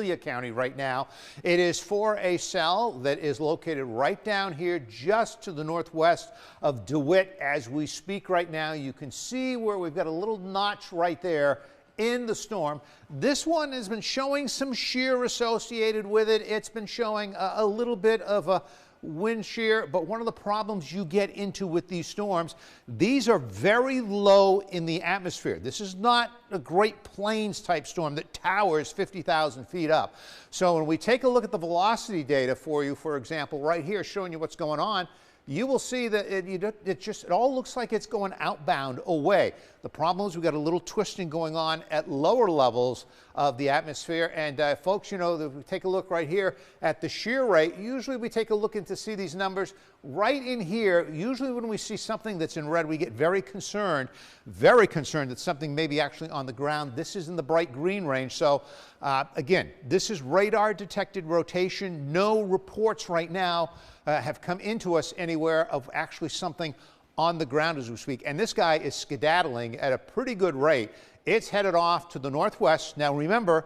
Amelia County right now. It is for a cell that is located right down here just to the northwest of DeWitt. As we speak right now, you can see where we've got a little notch right there in the storm. This one has been showing some shear associated with it. It's been showing a little bit of a wind shear, but one of the problems you get into with these storms, these are very low in the atmosphere. This is not a Great Plains type storm that towers 50,000 feet up. So when we take a look at the velocity data for you, for example, right here showing you what's going on, you will see that it all looks like it's going outbound away. The problem is we've got a little twisting going on at lower levels of the atmosphere. And folks, you know, if we take a look right here at the shear rate, usually we take a look in to see these numbers right in here. Usually when we see something that's in red, we get very concerned that something may be actually on the ground. This is in the bright green range. So again, this is radar detected rotation. No reports right now have come into us anywhere of actually something on the ground as we speak. And this guy is skedaddling at a pretty good rate. It's headed off to the northwest. Now remember,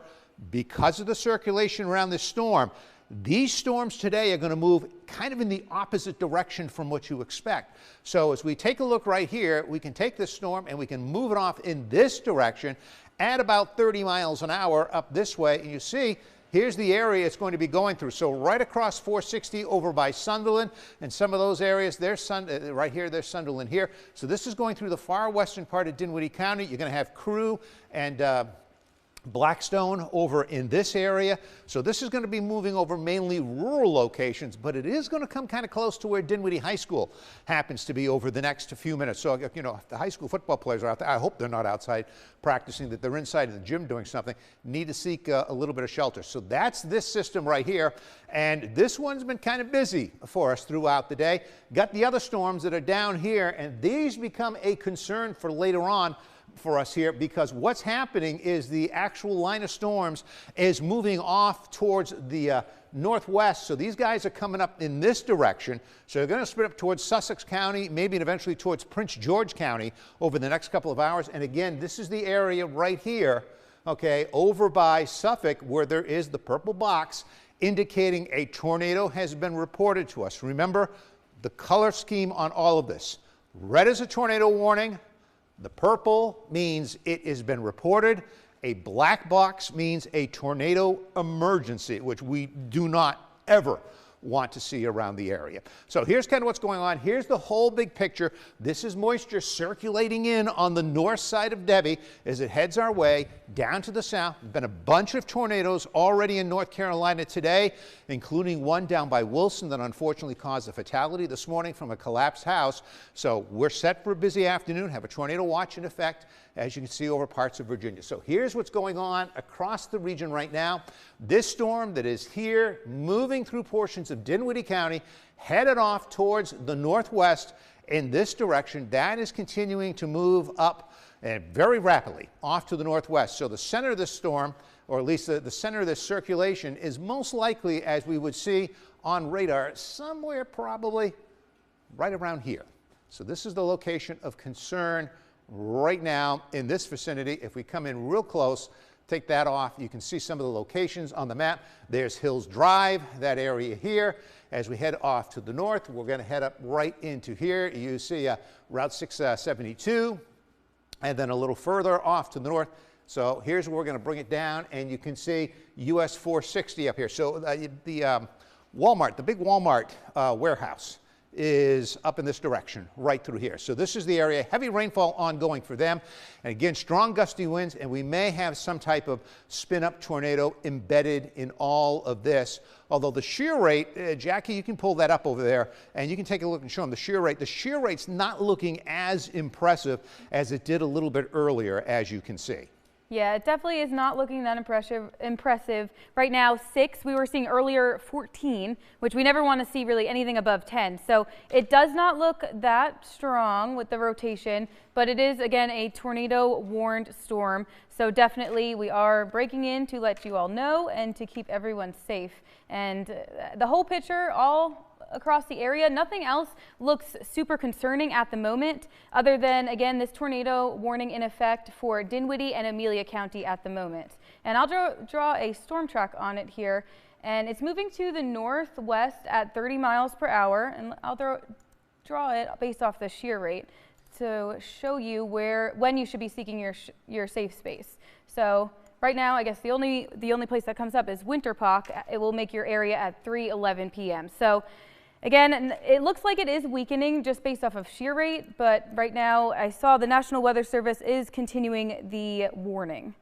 because of the circulation around this storm, these storms today are going to move kind of in the opposite direction from what you expect. So as we take a look right here, we can take this storm and we can move it off in this direction at about 30 miles an hour up this way. And you see, here's the area it's going to be going through. So right across 460 over by Sunderland and some of those areas, there's right here, there's Sunderland here. So this is going through the far western part of Dinwiddie County. You're going to have Crew and Blackstone over in this area. So this is going to be moving over mainly rural locations, but it is going to come kind of close to where Dinwiddie High School happens to be over the next few minutes. So, you know, if the high school football players are out there, I hope they're not outside practicing, that they're inside in the gym doing something, need to seek a little bit of shelter. So that's this system right here. And this one's been kind of busy for us throughout the day. Got the other storms that are down here, and these become a concern for later on for us here, because what's happening is the actual line of storms is moving off towards the northwest. So these guys are coming up in this direction. So they're going to spread up towards Sussex County, maybe and eventually towards Prince George County over the next couple of hours. And again, this is the area right here, okay, over by Suffolk, where there is the purple box indicating a tornado has been reported to us. Remember the color scheme on all of this. Red is a tornado warning. The purple means it has been reported. A black box means a tornado emergency, which we do not ever want to see around the area. So here's kind of what's going on. Here's the whole big picture. This is moisture circulating in on the north side of Debbie as it heads our way down to the south. There's been a bunch of tornadoes already in North Carolina today, including one down by Wilson that unfortunately caused a fatality this morning from a collapsed house. So we're set for a busy afternoon, have a tornado watch in effect, as you can see over parts of Virginia. So here's what's going on across the region right now. This storm that is here, moving through portions of Dinwiddie County, headed off towards the northwest in this direction. That is continuing to move up and very rapidly off to the northwest. So the center of this storm, or at least the center of this circulation, is most likely, as we would see on radar, somewhere probably right around here. So this is the location of concern right now in this vicinity. If we come in real close, take that off, you can see some of the locations on the map. There's Hills Drive, that area here. As we head off to the north, we're going to head up right into here. You see Route 672, and then a little further off to the north. So here's where we're going to bring it down, and you can see US 460 up here. So the Walmart, the big Walmart warehouse is up in this direction, right through here. So this is the area, heavy rainfall ongoing for them. And again, strong gusty winds, and we may have some type of spin-up tornado embedded in all of this. Although the shear rate, Jackie, you can pull that up over there, and you can take a look and show them the shear rate. The shear rate's not looking as impressive as it did a little bit earlier, as you can see. Yeah, it definitely is not looking that impressive. Right now, 6. We were seeing earlier 14, which we never want to see really anything above 10. So it does not look that strong with the rotation, but it is, again, a tornado-warned storm. So definitely we are breaking in to let you all know and to keep everyone safe. And the whole picture, all across the area. Nothing else looks super concerning at the moment, other than, again, this tornado warning in effect for Dinwiddie and Amelia County at the moment. And I'll draw a storm track on it here, and it's moving to the northwest at 30 miles per hour, and I'll draw it based off the shear rate to show you when you should be seeking your safe space. So right now, I guess the only place that comes up is Winterpock. It will make your area at 3:11 p.m. So again, it looks like it is weakening just based off of shear rate, but right now I saw the National Weather Service is continuing the warning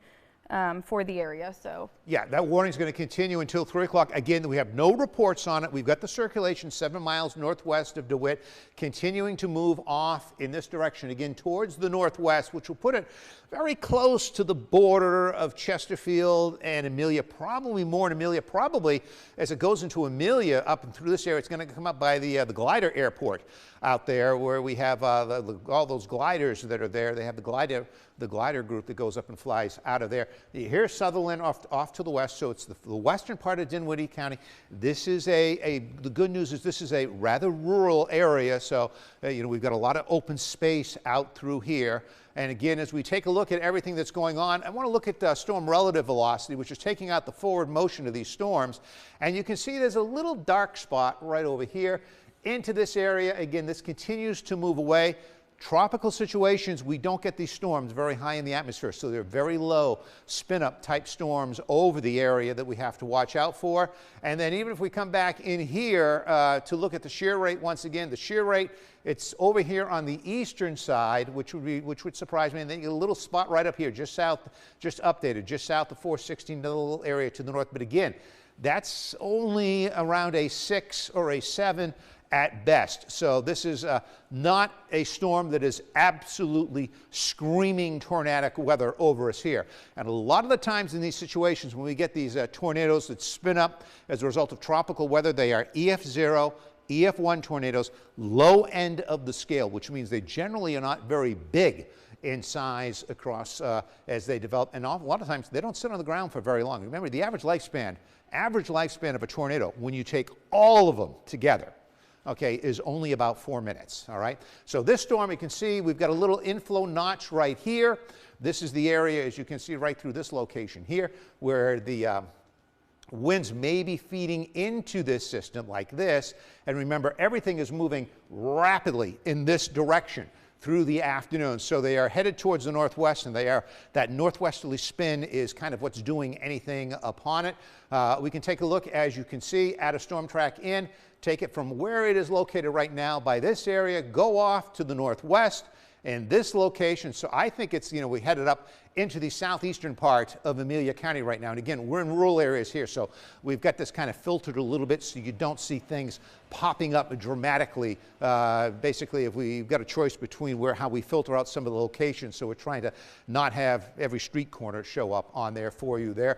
for the area. So yeah, that warning is going to continue until 3 o'clock. Again, we have no reports on it. We've got the circulation 7 miles northwest of DeWitt continuing to move off in this direction, again towards the northwest, which will put it very close to the border of Chesterfield and Amelia, probably more in Amelia. Probably as it goes into Amelia up and through this area, it's going to come up by the glider airport out there, where we have all those gliders that are there. They have the glider group that goes up and flies out of there. Here's Sutherland off to the west, so it's the western part of Dinwiddie County. This is the good news is this is a rather rural area, so we've got a lot of open space out through here. And again, as we take a look at everything that's going on, I want to look at storm relative velocity, which is taking out the forward motion of these storms. And you can see there's a little dark spot right over here into this area. Again, this continues to move away. Tropical situations, we don't get these storms very high in the atmosphere, so they're very low spin-up type storms over the area that we have to watch out for. And then even if we come back in here to look at the shear rate once again, the shear rate, it's over here on the eastern side, which would surprise me. And then you get a little spot right up here, just updated, just south of 416, a little area to the north. But again, that's only around a 6 or a 7 at best. So this is not a storm that is absolutely screaming tornadic weather over us here. And a lot of the times in these situations when we get these tornadoes that spin up as a result of tropical weather, they are EF0, EF1 tornadoes, low end of the scale, which means they generally are not very big in size across as they develop. And a lot of times they don't sit on the ground for very long. Remember, the average lifespan of a tornado, when you take all of them together, okay, is only about 4 minutes, all right? So this storm, you can see we've got a little inflow notch right here. This is the area, as you can see, right through this location here, where the winds may be feeding into this system like this. And remember, everything is moving rapidly in this direction through the afternoon. So they are headed towards the northwest, and that northwesterly spin is kind of what's doing anything upon it. We can take a look, as you can see, at a storm track in, take it from where it is located right now by this area, go off to the northwest in this location. So I think it's, we headed up into the southeastern part of Amelia County right now. And again, we're in rural areas here, so we've got this kind of filtered a little bit so you don't see things popping up dramatically. Basically, if we've got a choice between how we filter out some of the locations, so we're trying to not have every street corner show up on there for you there.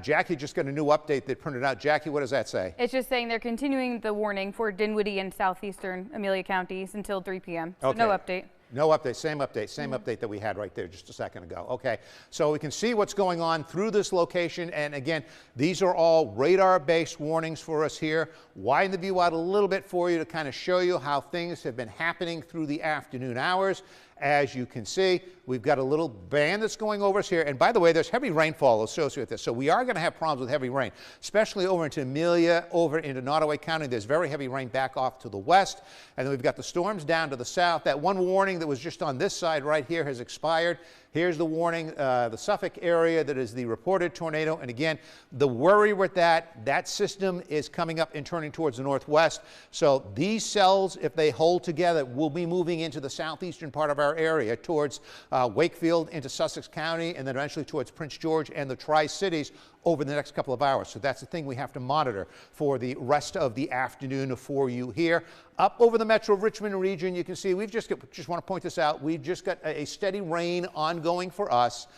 Jackie just got a new update that printed out. Jackie, what does that say? It's just saying they're continuing the warning for Dinwiddie and southeastern Amelia counties until 3 p.m. So okay. No update. No update, same update that we had right there just a second ago. Okay, so we can see what's going on through this location, and again, these are all radar-based warnings for us here. Widen the view out a little bit for you to kind of show you how things have been happening through the afternoon hours. As you can see, we've got a little band that's going over us here. And by the way, there's heavy rainfall associated with this. So we are going to have problems with heavy rain, especially over into Amelia, over into Nottoway County. There's very heavy rain back off to the west. And then we've got the storms down to the south. That one warning that was just on this side right here has expired. Here's the warning, the Suffolk area that is the reported tornado. And again, the worry with that system is coming up and turning towards the northwest. So these cells, if they hold together, will be moving into the southeastern part of our area towards Wakefield, into Sussex County, and then eventually towards Prince George and the Tri-Cities over the next couple of hours. So that's the thing we have to monitor for the rest of the afternoon for you here. Up over the Metro Richmond region, you can see we've just want to point this out, we've just got a steady rain ongoing for us.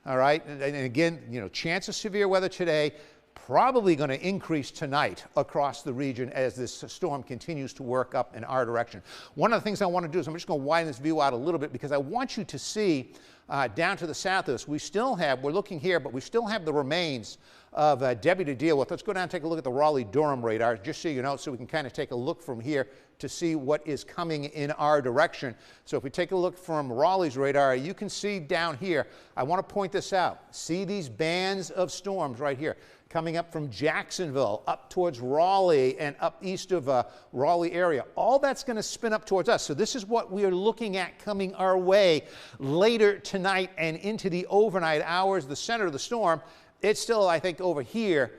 All right, and again, chance of severe weather today, probably going to increase tonight across the region as this storm continues to work up in our direction. One of the things I want to do is I'm just going to widen this view out a little bit because I want you to see down to the south of us, we're looking here, but we still have the remains of Debbie to deal with. Let's go down and take a look at the Raleigh-Durham radar, just so you know, so we can kind of take a look from here to see what is coming in our direction. So if we take a look from Raleigh's radar, you can see down here, I want to point this out. See these bands of storms right here coming up from Jacksonville, up towards Raleigh and up east of Raleigh area. All that's going to spin up towards us. So this is what we are looking at coming our way later tonight and into the overnight hours. The center of the storm, it's still, I think, over here,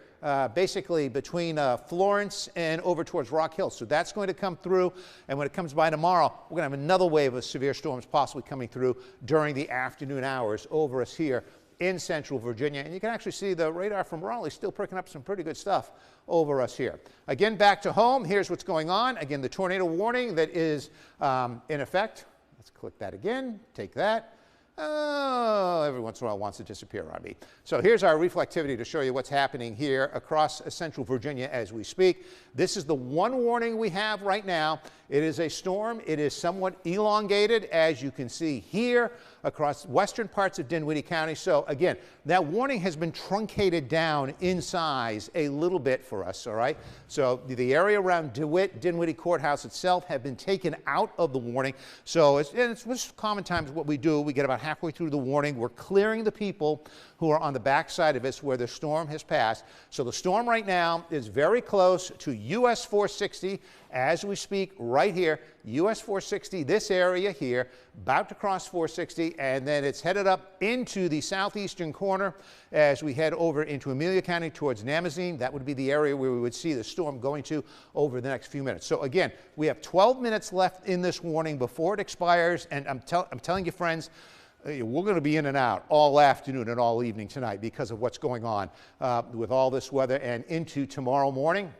basically between Florence and over towards Rock Hill. So that's going to come through, and when it comes by tomorrow, we're going to have another wave of severe storms possibly coming through during the afternoon hours over us here in central Virginia. And you can actually see the radar from Raleigh still picking up some pretty good stuff over us here. Again, back to home, here's what's going on. Again, the tornado warning that is in effect. Let's click that again, take that. Oh, every once in a while it wants to disappear on me. So here's our reflectivity to show you what's happening here across central Virginia as we speak. This is the one warning we have right now. It is a storm. It is somewhat elongated, as you can see here across western parts of Dinwiddie County. So again, that warning has been truncated down in size a little bit for us, all right? So the area around Dinwiddie Courthouse itself have been taken out of the warning. So it's common times what we do. We get about halfway through the warning. We're clearing the people who are on the backside of us where the storm has passed. So the storm right now is very close to US 460 as we speak right here. US 460, this area here, about to cross 460, and then it's headed up into the southeastern corner as we head over into Amelia County towards Namazine. That would be the area where we would see the storm going to over the next few minutes. So again, we have 12 minutes left in this warning before it expires, and I'm telling you, friends, we're going to be in and out all afternoon and all evening tonight because of what's going on with all this weather and into tomorrow morning.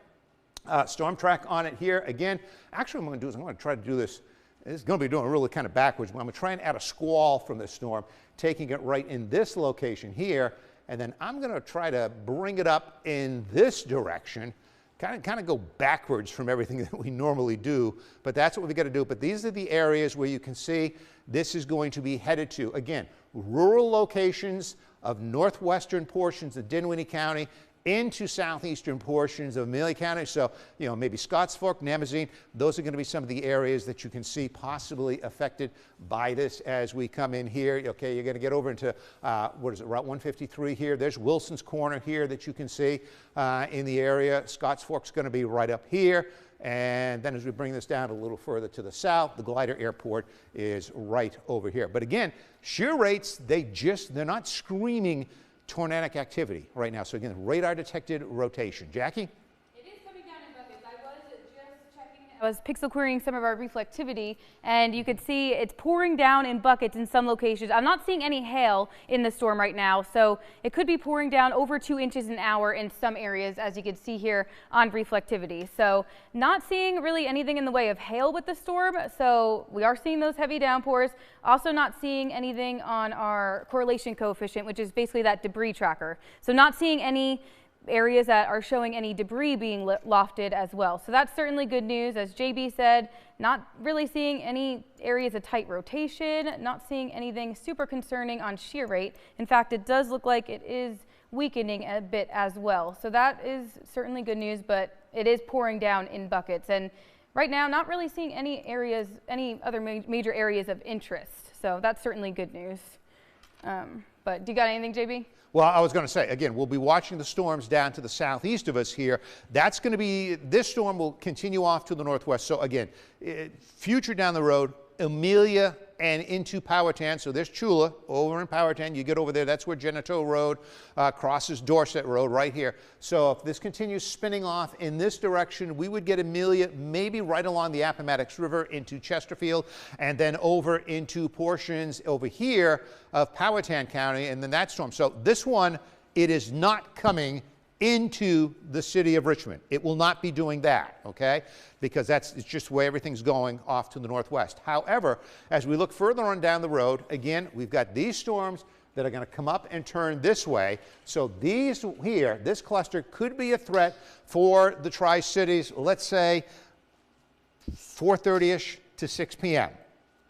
Stormtrack on it here. Again, actually what I'm going to do is I'm going to try to do this. It's going to be doing really kind of backwards. I'm going to try and add a squall from this storm, taking it right in this location here, and then I'm going to try to bring it up in this direction, kind of go backwards from everything that we normally do, but that's what we got to do. But these are the areas where you can see this is going to be headed to. Again, rural locations of northwestern portions of Dinwiddie County into southeastern portions of Amelia County. So, you know, maybe Scotts Fork, Namazine, those are going to be some of the areas that you can see possibly affected by this as we come in here. Okay, you're going to get over into, what is it, Route 153 here. There's Wilson's Corner here that you can see in the area. Scotts Fork's going to be right up here. And then as we bring this down a little further to the south, the glider airport is right over here. But again, shear rates, they're not screaming tornadic activity right now. So again, radar detected rotation. Jackie? It is coming down in buckets. I was just checking. I was pixel querying some of our reflectivity, and you could see it's pouring down in buckets in some locations. I'm not seeing any hail in the storm right now, so it could be pouring down over 2 inches an hour in some areas, as you can see here on reflectivity. So not seeing really anything in the way of hail with the storm. So we are seeing those heavy downpours. Also not seeing anything on our correlation coefficient, which is basically that debris tracker. So not seeing any areas that are showing any debris being lofted as well. So that's certainly good news. As JB said, not really seeing any areas of tight rotation, not seeing anything super concerning on shear rate. In fact, it does look like it is weakening a bit as well. So that is certainly good news, but it is pouring down in buckets. And right now, not really seeing any areas, any other major areas of interest. So that's certainly good news. But do you got anything, JB? Well, I was going to say, again, we'll be watching the storms down to the southeast of us here. That's going to be, this storm will continue off to the northwest. So again, future down the road, Amelia and into Powhatan. So there's Chula over in Powhatan. You get over there, that's where Genito Road crosses Dorset Road right here. So if this continues spinning off in this direction, we would get Amelia maybe right along the Appomattox River into Chesterfield and then over into portions over here of Powhatan County and then that storm. So this one, it is not coming into the city of Richmond. It will not be doing that, okay? Because it's just the way everything's going off to the northwest. However, as we look further on down the road, again, we've got these storms that are going to come up and turn this way. So these here, this cluster could be a threat for the Tri-Cities, let's say 4:30-ish to 6 p.m.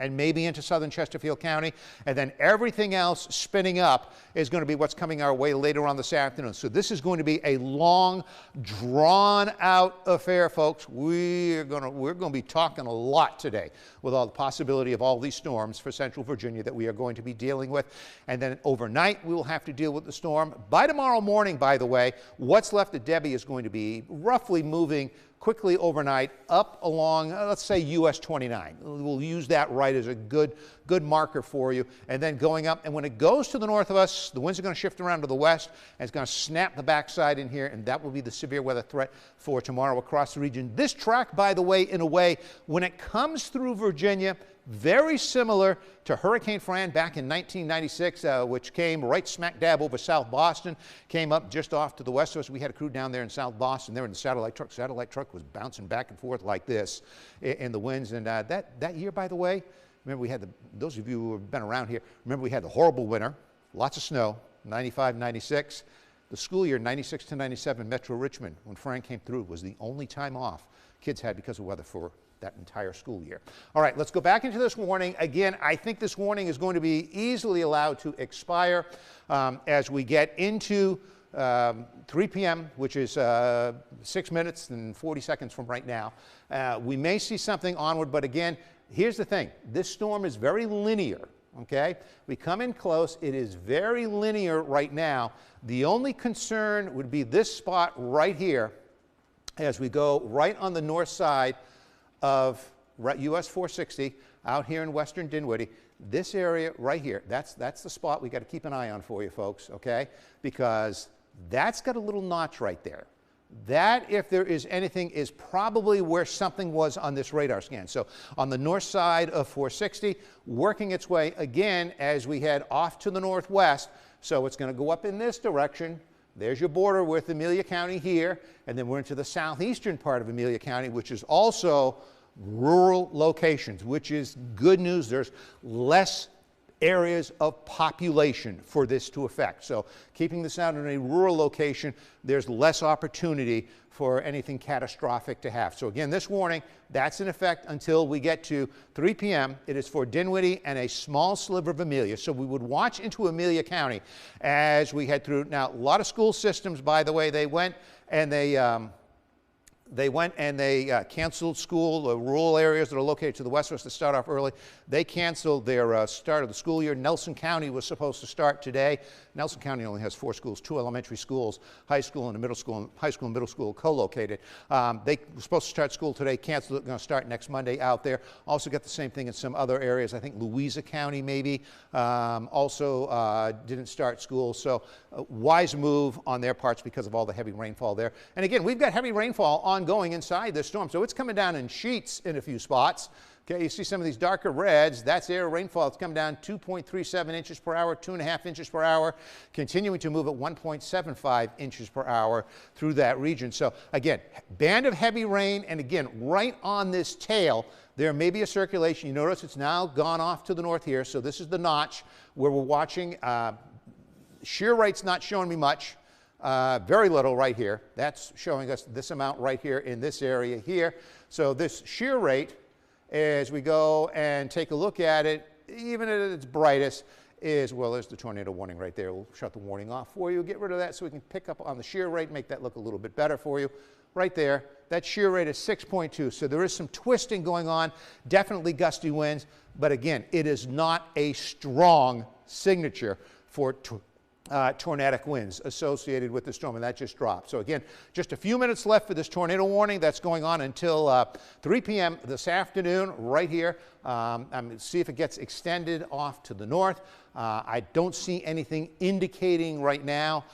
and maybe into southern Chesterfield County, and then everything else spinning up is going to be what's coming our way later on this afternoon. So this is going to be a long, drawn-out affair, folks. We're going to be talking a lot today with all the possibility of all these storms for central Virginia that we are going to be dealing with. And then overnight, we will have to deal with the storm. By tomorrow morning, by the way, what's left of Debbie is going to be roughly moving quickly overnight up along, let's say, US 29. We'll use that right as a good marker for you. And then going up, and when it goes to the north of us, the winds are going to shift around to the west, and it's going to snap the backside in here, and that will be the severe weather threat for tomorrow across the region. This track, by the way, in a way, when it comes through Virginia, very similar to Hurricane Fran back in 1996, which came right smack dab over South Boston, came up just off to the west of us. We had a crew down there in South Boston. They were in the satellite truck. Satellite truck was bouncing back and forth like this in the winds. And that year, by the way, remember we had those of you who have been around here, remember we had the horrible winter, lots of snow, 95, 96. The school year 96 to 97, Metro Richmond, when Fran came through, was the only time off kids had because of weather for that entire school year. All right, let's go back into this warning. Again, I think this warning is going to be easily allowed to expire as we get into 3 p.m., which is 6 minutes and 40 seconds from right now. We may see something onward, but again, here's the thing. This storm is very linear, okay? We come in close. It is very linear right now. The only concern would be this spot right here as we go right on the north side of US 460 out here in western Dinwiddie. This area right here, that's the spot we got to keep an eye on for you folks, okay? Because that's got a little notch right there. That, if there is anything, is probably where something was on this radar scan. So on the north side of 460, working its way again as we head off to the northwest. So it's going to go up in this direction. There's your border with Amelia County here, and then we're into the southeastern part of Amelia County, which is also rural locations, which is good news. There's less areas of population for this to affect. So keeping this out in a rural location, there's less opportunity for anything catastrophic to have. So again, this warning, that's in effect until we get to 3 p.m. It is for Dinwiddie and a small sliver of Amelia. So we would watch into Amelia County as we head through. Now, a lot of school systems, by the way, they went and they canceled school. Rural areas that are located to the west of us to start off early, they canceled their start of the school year. Nelson County was supposed to start today. Nelson County only has 4 schools, 2 elementary schools, high school and a middle school, high school and middle school co-located. They were supposed to start school today, canceled it, going to start next Monday out there. Also got the same thing in some other areas. I think Louisa County maybe also didn't start school. So wise move on their parts because of all the heavy rainfall there. And again, we've got heavy rainfall ongoing inside this storm. So it's coming down in sheets in a few spots. Okay, you see some of these darker reds. That's air rainfall. It's come down 2.37 inches per hour, 2.5 inches per hour, continuing to move at 1.75 inches per hour through that region. So again, band of heavy rain, and again, right on this tail, there may be a circulation. You notice it's now gone off to the north here. So this is the notch where we're watching. Shear rate's not showing me much. Very little right here. That's showing us this amount right here in this area here. So this shear rate, as we go and take a look at it, even at its brightest, is, well, there's the tornado warning right there. We'll shut the warning off for you. Get rid of that so we can pick up on the shear rate, make that look a little bit better for you. Right there, that shear rate is 6.2. So there is some twisting going on, definitely gusty winds, but again, it is not a strong signature for tornadic winds associated with the storm, and that just dropped. So again, just a few minutes left for this tornado warning. That's going on until 3 p.m. this afternoon right here. See if it gets extended off to the north. I don't see anything indicating right now.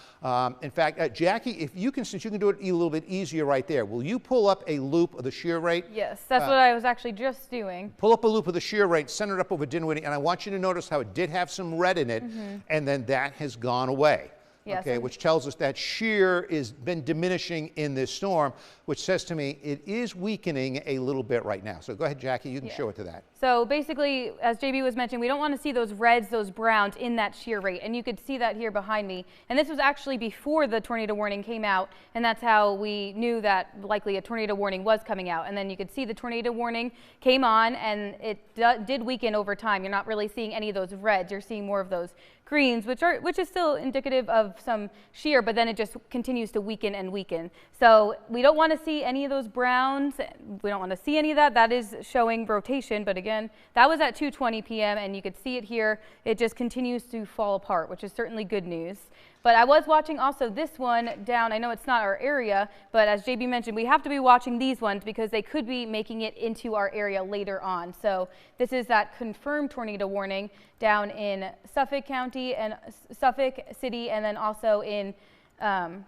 In fact, Jackie, if you can, since you can do it a little bit easier right there, will you pull up a loop of the shear rate? Yes, that's what I was actually just doing. Pull up a loop of the shear rate, send it up over Dinwiddie, and I want you to notice how it did have some red in it, and then that has gone away. Yeah, okay, so which tells us that shear has been diminishing in this storm, which says to me it is weakening a little bit right now. So go ahead, Jackie, you can show it to that. So basically, as JB was mentioning, we don't want to see those reds, those browns in that shear rate. And you could see that here behind me. And this was actually before the tornado warning came out. And that's how we knew that likely a tornado warning was coming out. And then you could see the tornado warning came on, and it did weaken over time. You're not really seeing any of those reds. You're seeing more of those greens, which is still indicative of some shear, but then it just continues to weaken and weaken. So we don't want to see any of those browns. We don't want to see any of that. That is showing rotation, but again, that was at 2:20 p.m. and you could see it here. It just continues to fall apart, which is certainly good news. But I was watching also this one down. I know it's not our area, but as JB mentioned, we have to be watching these ones because they could be making it into our area later on. So this is that confirmed tornado warning down in Suffolk County and Suffolk City, and then also in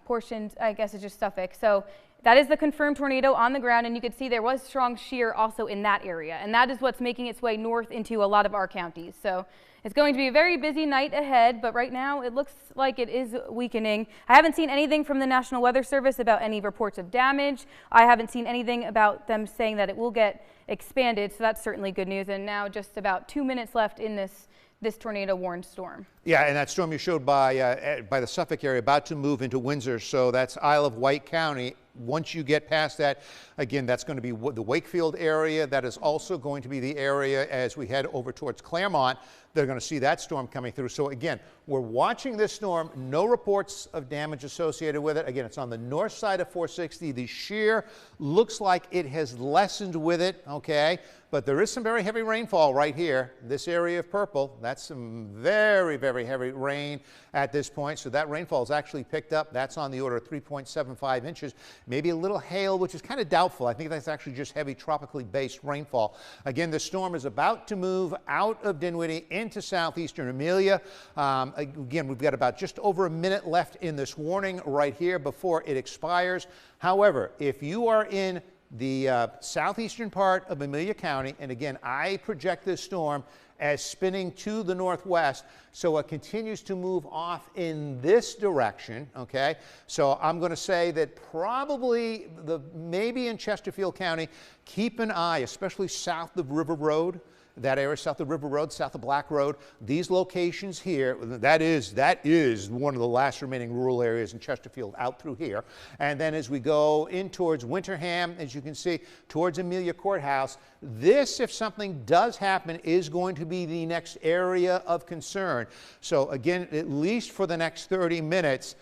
portions, I guess it's just Suffolk. So that is the confirmed tornado on the ground, and you could see there was strong shear also in that area, and that is what's making its way north into a lot of our counties. So it's going to be a very busy night ahead, but right now it looks like it is weakening. I haven't seen anything from the National Weather Service about any reports of damage. I haven't seen anything about them saying that it will get expanded, so that's certainly good news. And now just about 2 minutes left in this tornado warned storm. Yeah, and that storm you showed by the Suffolk area about to move into Windsor, so that's Isle of Wight County. Once you get past that, again, that's going to be the Wakefield area. That is also going to be the area as we head over towards Claremont. They're going to see that storm coming through. So again, we're watching this storm. No reports of damage associated with it. Again, it's on the north side of 460. The shear looks like it has lessened with it, okay? But there is some very heavy rainfall right here. This area of purple, that's some very, very heavy rain at this point. So that rainfall is actually picked up. That's on the order of 3.75 inches. Maybe a little hail, which is kind of doubtful. I think that's actually just heavy tropically based rainfall. Again, the storm is about to move out of Dinwiddie into southeastern Amelia. Again, we've got about just over a minute left in this warning right here before it expires. However, if you are in the southeastern part of Amelia County, and again, I project this storm as spinning to the northwest, so it continues to move off in this direction, okay? So I'm going to say that probably maybe in Chesterfield County, keep an eye, especially south of River Road, that area south of River Road, south of Black Road, these locations here, that is one of the last remaining rural areas in Chesterfield out through here. And then as we go in towards Winterham, as you can see, towards Amelia Courthouse, this, if something does happen, is going to be the next area of concern. So again, at least for the next 30 minutes,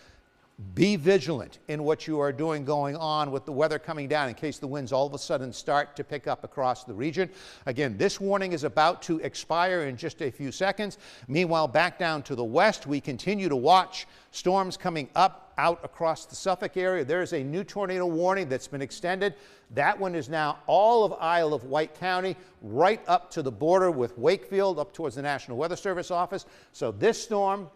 be vigilant in what you are doing going on with the weather coming down in case the winds all of a sudden start to pick up across the region. Again, this warning is about to expire in just a few seconds. Meanwhile, back down to the west, we continue to watch storms coming up out across the Suffolk area. There is a new tornado warning that's been extended. That one is now all of Isle of Wight County, right up to the border with Wakefield, up towards the National Weather Service office. So this storm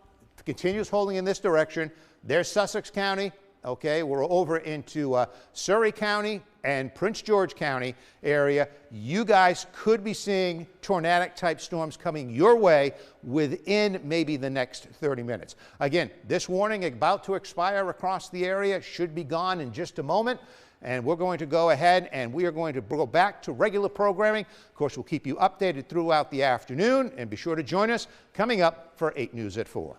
continues holding in this direction. There's Sussex County, okay, we're over into Surrey County and Prince George County area. You guys could be seeing tornadic type storms coming your way within maybe the next 30 minutes. Again, this warning about to expire across the area should be gone in just a moment. And we're going to go ahead and we are going to go back to regular programming. Of course, we'll keep you updated throughout the afternoon, and be sure to join us coming up for 8 News at 4.